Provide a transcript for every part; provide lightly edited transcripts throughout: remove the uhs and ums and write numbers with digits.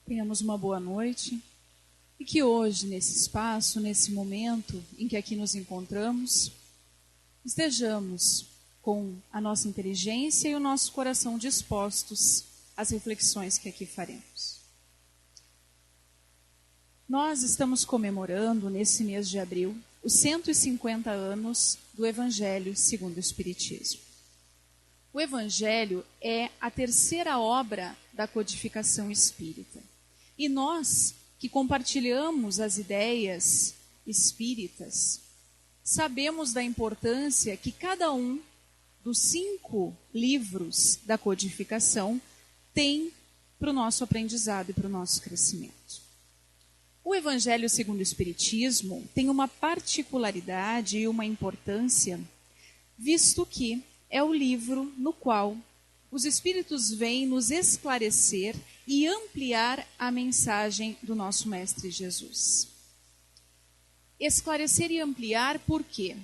Tenhamos uma boa noite e que hoje, nesse espaço, nesse momento em que aqui nos encontramos, estejamos com a nossa inteligência e o nosso coração dispostos às reflexões que aqui faremos. Nós estamos comemorando, nesse mês de abril, os 150 anos do Evangelho segundo o Espiritismo. O Evangelho é a terceira obra da codificação espírita. E nós, que compartilhamos as ideias espíritas, sabemos da importância que cada um dos 5 livros da codificação tem para o nosso aprendizado e para o nosso crescimento. O Evangelho segundo o Espiritismo tem uma particularidade e uma importância, visto que é o livro no qual os Espíritos vêm nos esclarecer e ampliar a mensagem do nosso Mestre Jesus. Esclarecer e ampliar por quê?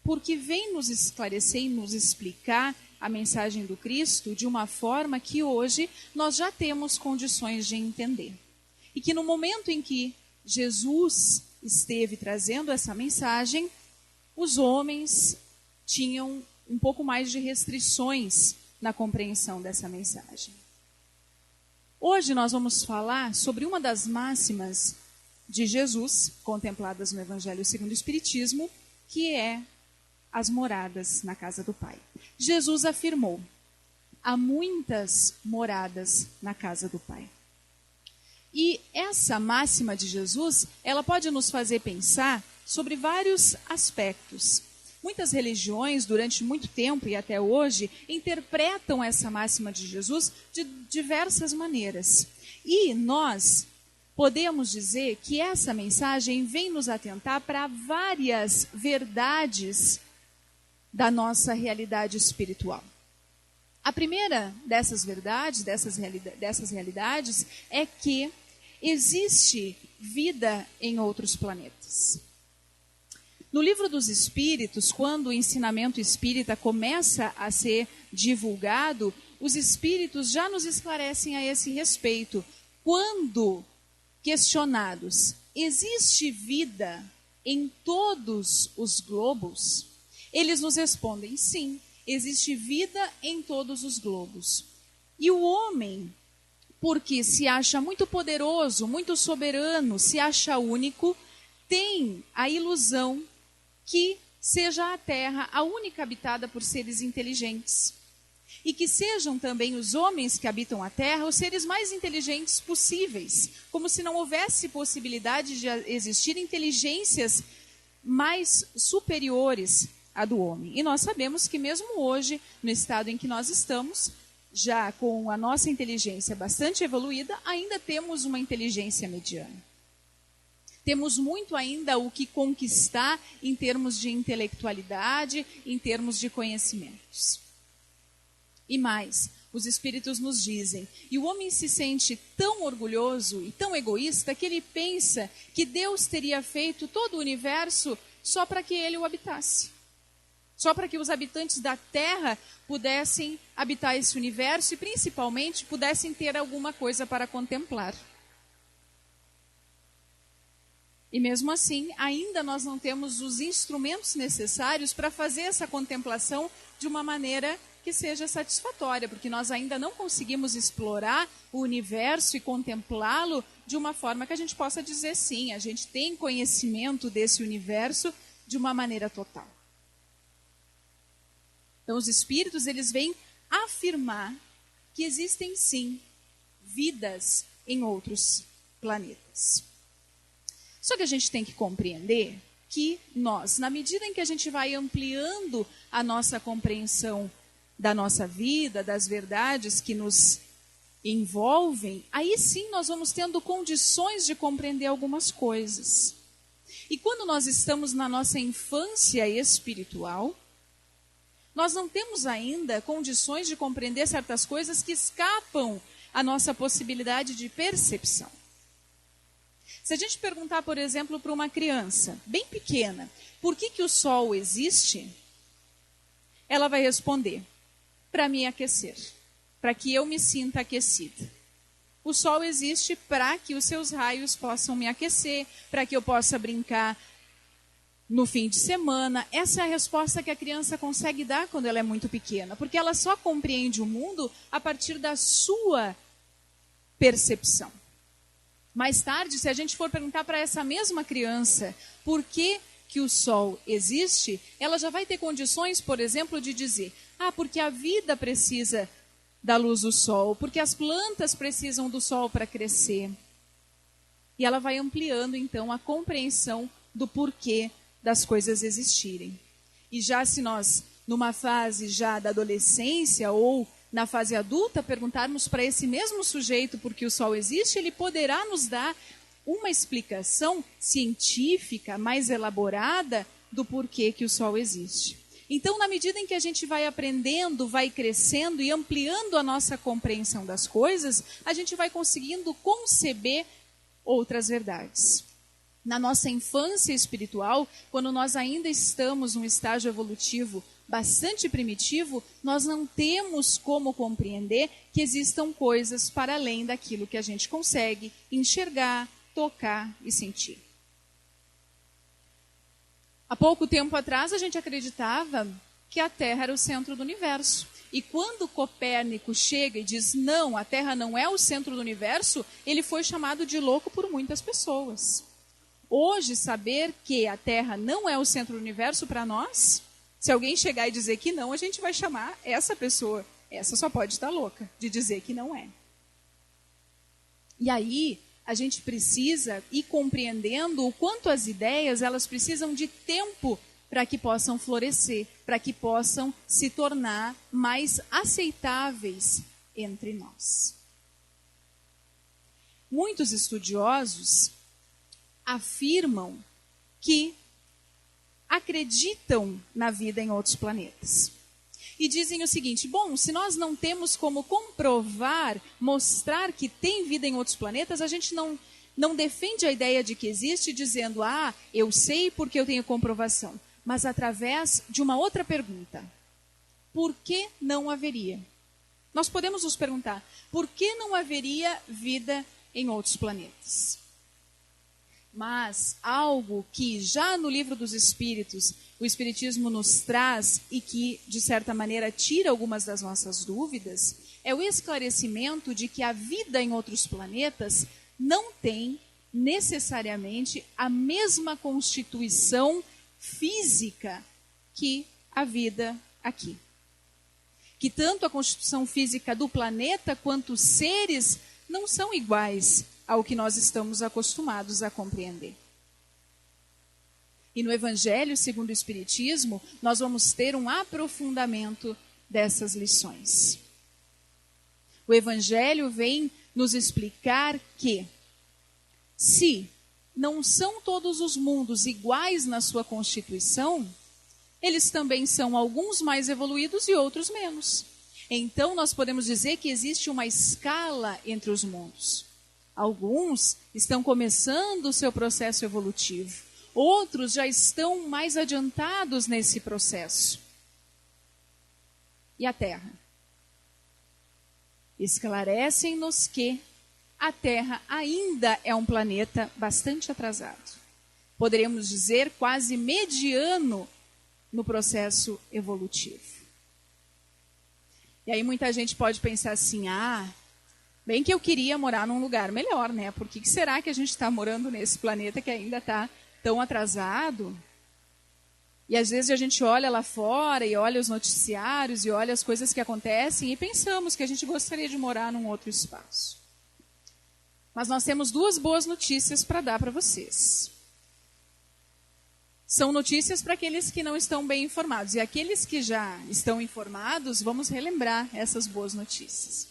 Porque vem nos esclarecer e nos explicar a mensagem do Cristo de uma forma que hoje nós já temos condições de entender. E que no momento em que Jesus esteve trazendo essa mensagem, os homens tinham um pouco mais de restrições na compreensão dessa mensagem. Hoje nós vamos falar sobre uma das máximas de Jesus, contempladas no Evangelho segundo o Espiritismo, que é as moradas na casa do Pai. Jesus afirmou: há muitas moradas na casa do Pai. E essa máxima de Jesus, ela pode nos fazer pensar sobre vários aspectos. Muitas religiões, durante muito tempo e até hoje, interpretam essa máxima de Jesus de diversas maneiras. E nós podemos dizer que essa mensagem vem nos atentar para várias verdades da nossa realidade espiritual. A primeira dessas verdades, dessas realidades, é que existe vida em outros planetas. No Livro dos Espíritos, quando o ensinamento espírita começa a ser divulgado, os espíritos já nos esclarecem a esse respeito. Quando questionados, existe vida em todos os globos? Eles nos respondem, sim, existe vida em todos os globos. E o homem, porque se acha muito poderoso, muito soberano, se acha único, tem a ilusão que seja a Terra a única habitada por seres inteligentes. E que sejam também os homens que habitam a Terra os seres mais inteligentes possíveis, como se não houvesse possibilidade de existir inteligências mais superiores à do homem. E nós sabemos que mesmo hoje, no estado em que nós estamos, já com a nossa inteligência bastante evoluída, ainda temos uma inteligência mediana. Temos muito ainda o que conquistar em termos de intelectualidade, em termos de conhecimentos. E mais, os espíritos nos dizem, e o homem se sente tão orgulhoso e tão egoísta que ele pensa que Deus teria feito todo o universo só para que ele o habitasse. Só para que os habitantes da Terra pudessem habitar esse universo e, principalmente, pudessem ter alguma coisa para contemplar. E mesmo assim, ainda nós não temos os instrumentos necessários para fazer essa contemplação de uma maneira que seja satisfatória, porque nós ainda não conseguimos explorar o universo e contemplá-lo de uma forma que a gente possa dizer sim, a gente tem conhecimento desse universo de uma maneira total. Então os espíritos, eles vêm afirmar que existem sim vidas em outros planetas. Só que a gente tem que compreender que nós, na medida em que a gente vai ampliando a nossa compreensão da nossa vida, das verdades que nos envolvem, aí sim nós vamos tendo condições de compreender algumas coisas. E quando nós estamos na nossa infância espiritual, nós não temos ainda condições de compreender certas coisas que escapam à nossa possibilidade de percepção. Se a gente perguntar, por exemplo, para uma criança bem pequena, por que o sol existe? Ela vai responder, para me aquecer, para que eu me sinta aquecida. O sol existe para que os seus raios possam me aquecer, para que eu possa brincar no fim de semana. Essa é a resposta que a criança consegue dar quando ela é muito pequena, porque ela só compreende o mundo a partir da sua percepção. Mais tarde, se a gente for perguntar para essa mesma criança por que o sol existe, ela já vai ter condições, por exemplo, de dizer: porque a vida precisa da luz do sol, porque as plantas precisam do sol para crescer. E ela vai ampliando, então, a compreensão do porquê das coisas existirem. E já se nós, numa fase já da adolescência ou na fase adulta, perguntarmos para esse mesmo sujeito por que o sol existe, ele poderá nos dar uma explicação científica mais elaborada do porquê que o sol existe. Então, na medida em que a gente vai aprendendo, vai crescendo e ampliando a nossa compreensão das coisas, a gente vai conseguindo conceber outras verdades. Na nossa infância espiritual, quando nós ainda estamos num estágio evolutivo bastante primitivo, nós não temos como compreender que existam coisas para além daquilo que a gente consegue enxergar, tocar e sentir. Há pouco tempo atrás, a gente acreditava que a Terra era o centro do universo. E quando Copérnico chega e diz: não, a Terra não é o centro do universo, ele foi chamado de louco por muitas pessoas. Hoje, saber que a Terra não é o centro do universo para nós, se alguém chegar e dizer que não, a gente vai chamar essa pessoa, essa só pode estar louca, de dizer que não é. E aí, a gente precisa ir compreendendo o quanto as ideias elas precisam de tempo para que possam florescer, para que possam se tornar mais aceitáveis entre nós. Muitos estudiosos afirmam que acreditam na vida em outros planetas. E dizem o seguinte: bom, se nós não temos como comprovar, mostrar que tem vida em outros planetas, a gente não defende a ideia de que existe dizendo: eu sei porque eu tenho comprovação. Mas através de uma outra pergunta: por que não haveria? Nós podemos nos perguntar: por que não haveria vida em outros planetas? Mas algo que já no Livro dos Espíritos o Espiritismo nos traz e que, de certa maneira, tira algumas das nossas dúvidas, é o esclarecimento de que a vida em outros planetas não tem necessariamente a mesma constituição física que a vida aqui. Que tanto a constituição física do planeta quanto os seres não são iguais ao que nós estamos acostumados a compreender. E no Evangelho, segundo o Espiritismo, nós vamos ter um aprofundamento dessas lições. O Evangelho vem nos explicar que, se não são todos os mundos iguais na sua constituição, eles também são alguns mais evoluídos e outros menos. Então, nós podemos dizer que existe uma escala entre os mundos. Alguns estão começando o seu processo evolutivo. Outros já estão mais adiantados nesse processo. E a Terra? Esclarecem-nos que a Terra ainda é um planeta bastante atrasado. Poderíamos dizer quase mediano no processo evolutivo. E aí muita gente pode pensar assim: bem que eu queria morar num lugar melhor, né? Por que será que a gente está morando nesse planeta que ainda está tão atrasado? E às vezes a gente olha lá fora e olha os noticiários e olha as coisas que acontecem e pensamos que a gente gostaria de morar num outro espaço. Mas nós temos duas boas notícias para dar para vocês. São notícias para aqueles que não estão bem informados. E aqueles que já estão informados, vamos relembrar essas boas notícias.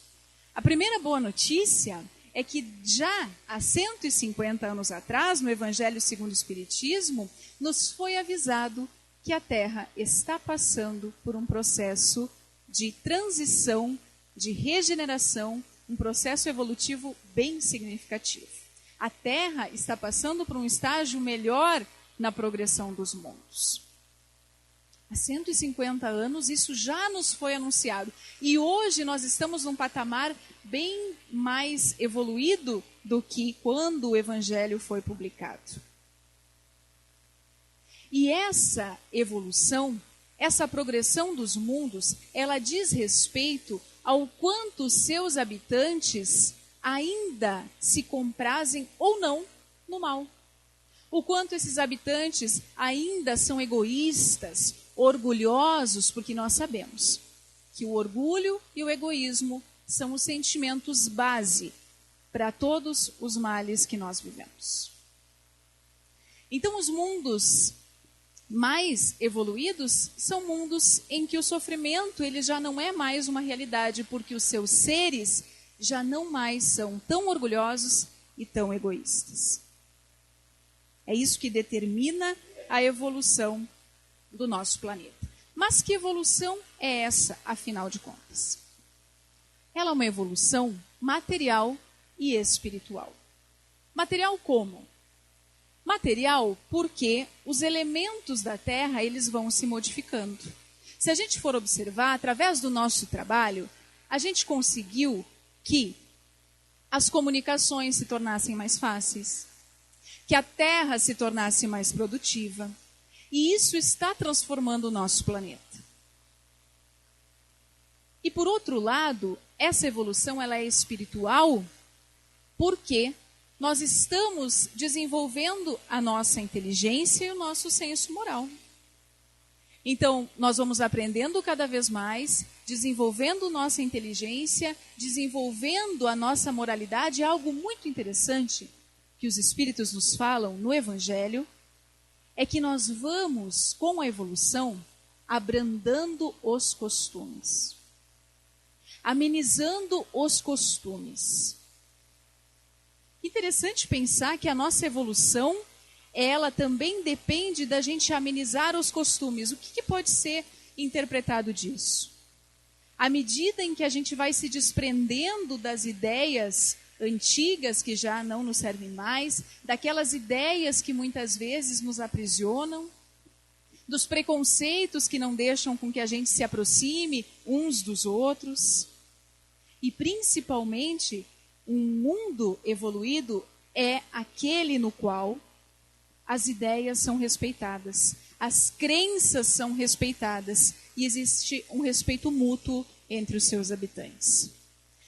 A primeira boa notícia é que já há 150 anos atrás, no Evangelho segundo o Espiritismo, nos foi avisado que a Terra está passando por um processo de transição, de regeneração, um processo evolutivo bem significativo. A Terra está passando por um estágio melhor na progressão dos mundos. Há 150 anos isso já nos foi anunciado. E hoje nós estamos num patamar bem mais evoluído do que quando o Evangelho foi publicado. E essa evolução, essa progressão dos mundos, ela diz respeito ao quanto os seus habitantes ainda se comprazem ou não no mal. O quanto esses habitantes ainda são egoístas, orgulhosos, porque nós sabemos que o orgulho e o egoísmo são os sentimentos base para todos os males que nós vivemos. Então, os mundos mais evoluídos são mundos em que o sofrimento ele já não é mais uma realidade, porque os seus seres já não mais são tão orgulhosos e tão egoístas. É isso que determina a evolução do nosso planeta. Mas que evolução é essa, afinal de contas? Ela é uma evolução material e espiritual. Material como? Material porque os elementos da Terra eles vão se modificando. Se a gente for observar, através do nosso trabalho, a gente conseguiu que as comunicações se tornassem mais fáceis, que a Terra se tornasse mais produtiva. E isso está transformando o nosso planeta. E por outro lado, essa evolução ela é espiritual porque nós estamos desenvolvendo a nossa inteligência e o nosso senso moral. Então, nós vamos aprendendo cada vez mais, desenvolvendo nossa inteligência, desenvolvendo a nossa moralidade. É algo muito interessante que os Espíritos nos falam no Evangelho, é que nós vamos, com a evolução, abrandando os costumes, amenizando os costumes. Interessante pensar que a nossa evolução, ela também depende da gente amenizar os costumes. O que pode ser interpretado disso? À medida em que a gente vai se desprendendo das ideias antigas que já não nos servem mais, daquelas ideias que muitas vezes nos aprisionam, dos preconceitos que não deixam com que a gente se aproxime uns dos outros. E principalmente, um mundo evoluído é aquele no qual as ideias são respeitadas, as crenças são respeitadas e existe um respeito mútuo entre os seus habitantes.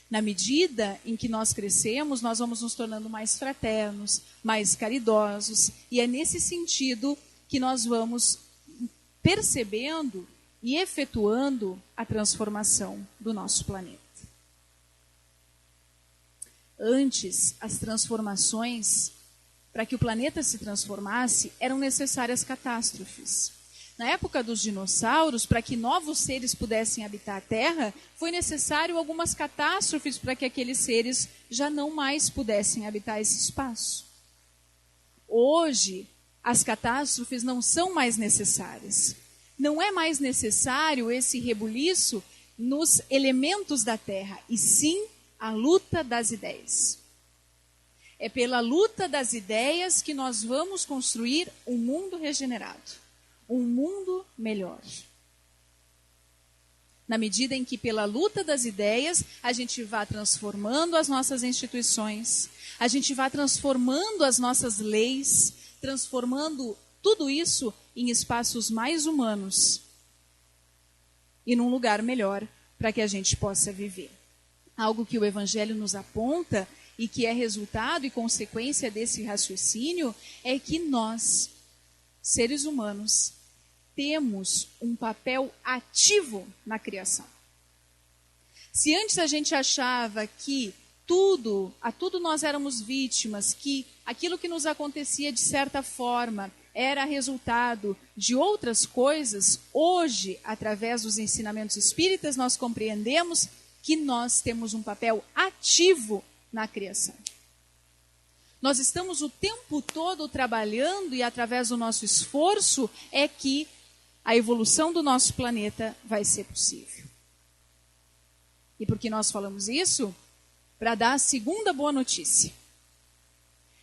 Na medida em que nós crescemos, nós vamos nos tornando mais fraternos, mais caridosos, e é nesse sentido que nós vamos percebendo e efetuando a transformação do nosso planeta. Antes, as transformações, para que o planeta se transformasse, eram necessárias catástrofes. Na época dos dinossauros, para que novos seres pudessem habitar a Terra, foi necessário algumas catástrofes para que aqueles seres já não mais pudessem habitar esse espaço. Hoje, as catástrofes não são mais necessárias. Não é mais necessário esse rebuliço nos elementos da Terra, e sim a luta das ideias. É pela luta das ideias que nós vamos construir um mundo regenerado. Um mundo melhor. Na medida em que, pela luta das ideias, a gente vai transformando as nossas instituições, a gente vai transformando as nossas leis, transformando tudo isso em espaços mais humanos e num lugar melhor para que a gente possa viver. Algo que o Evangelho nos aponta e que é resultado e consequência desse raciocínio é que nós, seres humanos, temos um papel ativo na criação. Se antes a gente achava que a tudo nós éramos vítimas, que aquilo que nos acontecia de certa forma era resultado de outras coisas, hoje, através dos ensinamentos espíritas, nós compreendemos que nós temos um papel ativo na criação. Nós estamos o tempo todo trabalhando e através do nosso esforço é que a evolução do nosso planeta vai ser possível. E por que nós falamos isso? Para dar a segunda boa notícia.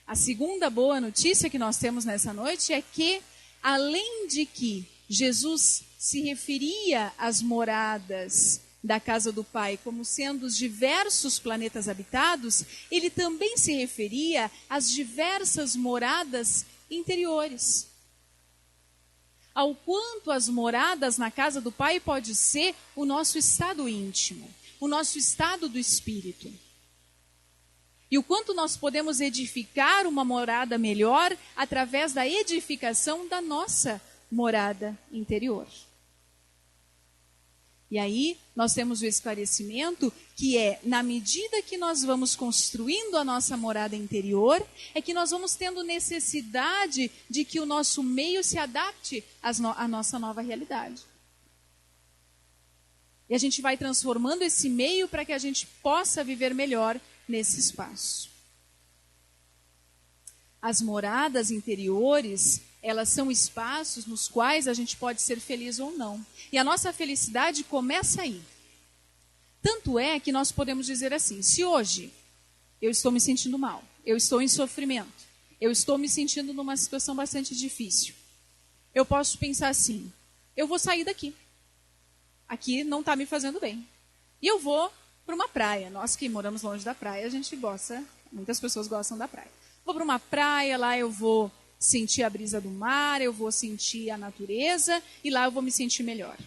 A segunda boa notícia que nós temos nessa noite é que, além de que Jesus se referia às moradas da casa do Pai como sendo os diversos planetas habitados, ele também se referia às diversas moradas interiores. Ao quanto as moradas na casa do Pai pode ser o nosso estado íntimo, o nosso estado do espírito. E o quanto nós podemos edificar uma morada melhor através da edificação da nossa morada interior. E aí nós temos o esclarecimento que é, na medida que nós vamos construindo a nossa morada interior, é que nós vamos tendo necessidade de que o nosso meio se adapte à nossa nova realidade. E a gente vai transformando esse meio para que a gente possa viver melhor nesse espaço. As moradas interiores, elas são espaços nos quais a gente pode ser feliz ou não. E a nossa felicidade começa aí. Tanto é que nós podemos dizer assim, se hoje eu estou me sentindo mal, eu estou em sofrimento, eu estou me sentindo numa situação bastante difícil, eu posso pensar assim, eu vou sair daqui. Aqui não está me fazendo bem. E eu vou para uma praia. Nós que moramos longe da praia, a gente gosta, muitas pessoas gostam da praia. Vou para uma praia, lá eu vou sentir a brisa do mar, eu vou sentir a natureza e lá eu vou me sentir melhor.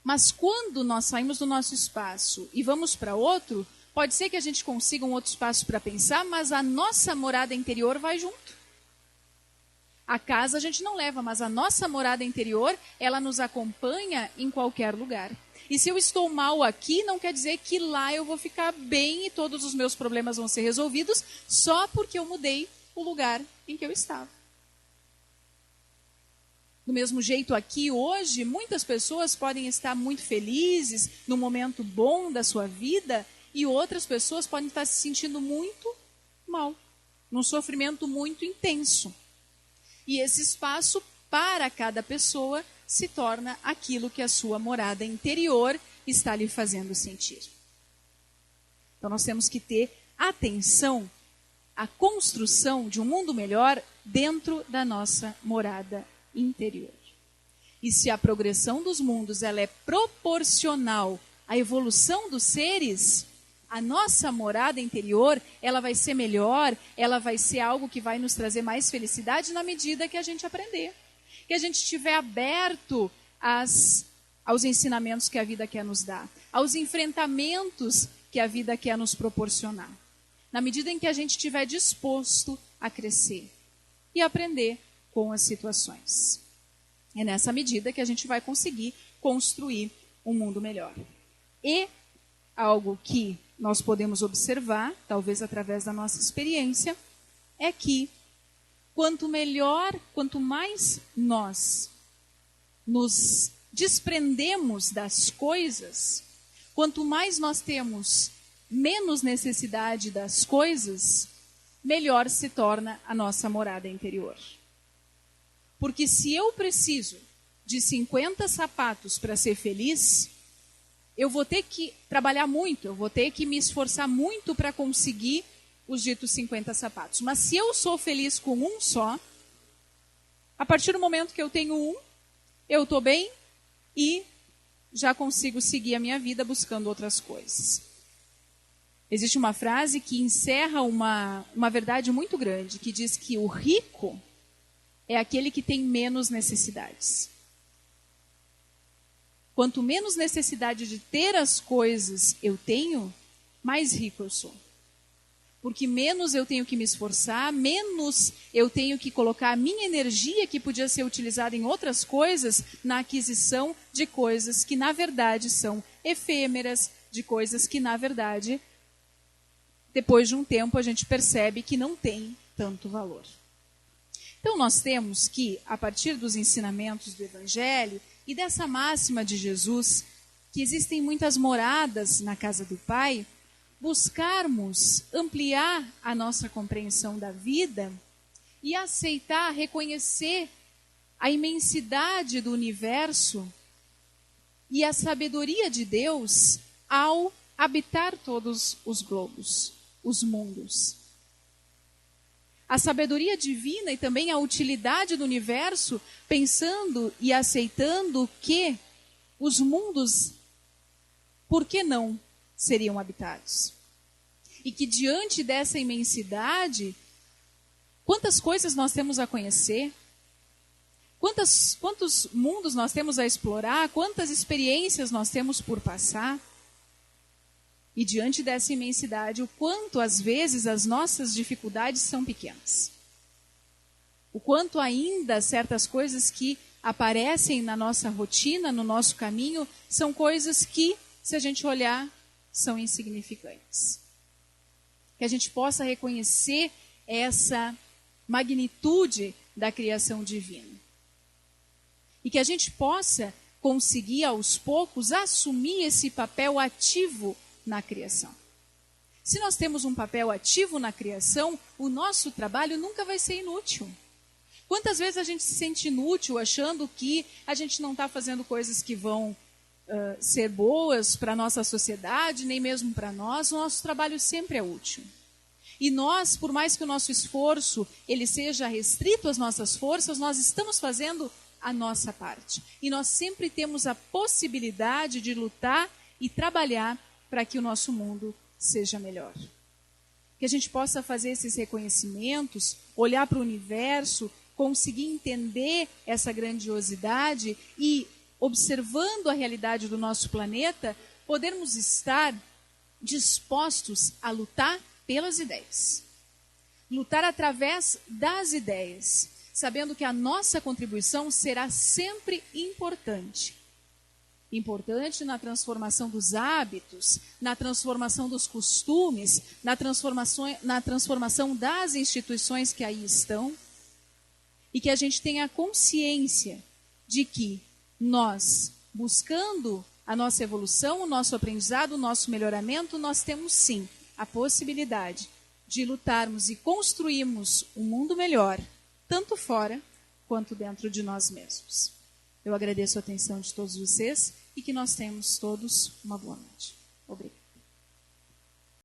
Mas quando nós saímos do nosso espaço e vamos para outro, pode ser que a gente consiga um outro espaço para pensar, mas a nossa morada interior vai junto. A casa a gente não leva, mas a nossa morada interior, ela nos acompanha em qualquer lugar. E se eu estou mal aqui, não quer dizer que lá eu vou ficar bem e todos os meus problemas vão ser resolvidos só porque eu mudei o lugar em que eu estava. Do mesmo jeito aqui, hoje, muitas pessoas podem estar muito felizes, num momento bom da sua vida, e outras pessoas podem estar se sentindo muito mal, num sofrimento muito intenso. E esse espaço, para cada pessoa, se torna aquilo que a sua morada interior está lhe fazendo sentir. Então nós temos que ter atenção à construção de um mundo melhor dentro da nossa morada interior. E se a progressão dos mundos ela é proporcional à evolução dos seres, a nossa morada interior, ela vai ser melhor, ela vai ser algo que vai nos trazer mais felicidade na medida que a gente aprender. Que a gente estiver aberto aos ensinamentos que a vida quer nos dar, aos enfrentamentos que a vida quer nos proporcionar. Na medida em que a gente estiver disposto a crescer e aprender com as situações. É nessa medida que a gente vai conseguir construir um mundo melhor. E algo que nós podemos observar, talvez através da nossa experiência, é que quanto melhor, quanto mais nós nos desprendemos das coisas, quanto mais nós temos menos necessidade das coisas, melhor se torna a nossa morada interior. Porque se eu preciso de 50 sapatos para ser feliz, eu vou ter que trabalhar muito, eu vou ter que me esforçar muito para conseguir os ditos 50 sapatos. Mas se eu sou feliz com um só, a partir do momento que eu tenho um, eu estou bem e já consigo seguir a minha vida buscando outras coisas. Existe uma frase que encerra uma verdade muito grande, que diz que o rico é aquele que tem menos necessidades. Quanto menos necessidade de ter as coisas eu tenho, mais rico eu sou. Porque menos eu tenho que me esforçar, menos eu tenho que colocar a minha energia, que podia ser utilizada em outras coisas, na aquisição de coisas que, na verdade, são efêmeras, de coisas que, na verdade, depois de um tempo, a gente percebe que não tem tanto valor. Então, nós temos que, a partir dos ensinamentos do Evangelho e dessa máxima de Jesus, que existem muitas moradas na casa do Pai, buscarmos ampliar a nossa compreensão da vida e aceitar, reconhecer a imensidade do universo e a sabedoria de Deus ao habitar todos os globos, os mundos. a sabedoria divina e também a utilidade do universo, pensando e aceitando que os mundos, por que não, seriam habitados. E que diante dessa imensidade, quantas coisas nós temos a conhecer, quantos mundos nós temos a explorar, quantas experiências nós temos por passar. E diante dessa imensidade, o quanto às vezes as nossas dificuldades são pequenas. O quanto ainda certas coisas que aparecem na nossa rotina, no nosso caminho, são coisas que, se a gente olhar, são insignificantes. Que a gente possa reconhecer essa magnitude da criação divina. E que a gente possa conseguir, aos poucos, assumir esse papel ativo na criação. Se nós temos um papel ativo na criação, o nosso trabalho nunca vai ser inútil. Quantas vezes a gente se sente inútil achando que a gente não está fazendo coisas que vão ser boas para a nossa sociedade, nem mesmo para nós? O nosso trabalho sempre é útil. E nós, por mais que o nosso esforço ele seja restrito às nossas forças, nós estamos fazendo a nossa parte. E nós sempre temos a possibilidade de lutar e trabalhar para que o nosso mundo seja melhor. Que a gente possa fazer esses reconhecimentos, olhar para o universo, conseguir entender essa grandiosidade e, observando a realidade do nosso planeta, podermos estar dispostos a lutar pelas ideias. Lutar através das ideias, sabendo que a nossa contribuição será sempre importante. Importante na transformação dos hábitos, na transformação dos costumes, na transformação das instituições que aí estão. E que a gente tenha consciência de que nós, buscando a nossa evolução, o nosso aprendizado, o nosso melhoramento, nós temos sim a possibilidade de lutarmos e construirmos um mundo melhor, tanto fora quanto dentro de nós mesmos. Eu agradeço a atenção de todos vocês e que nós tenhamos todos uma boa noite.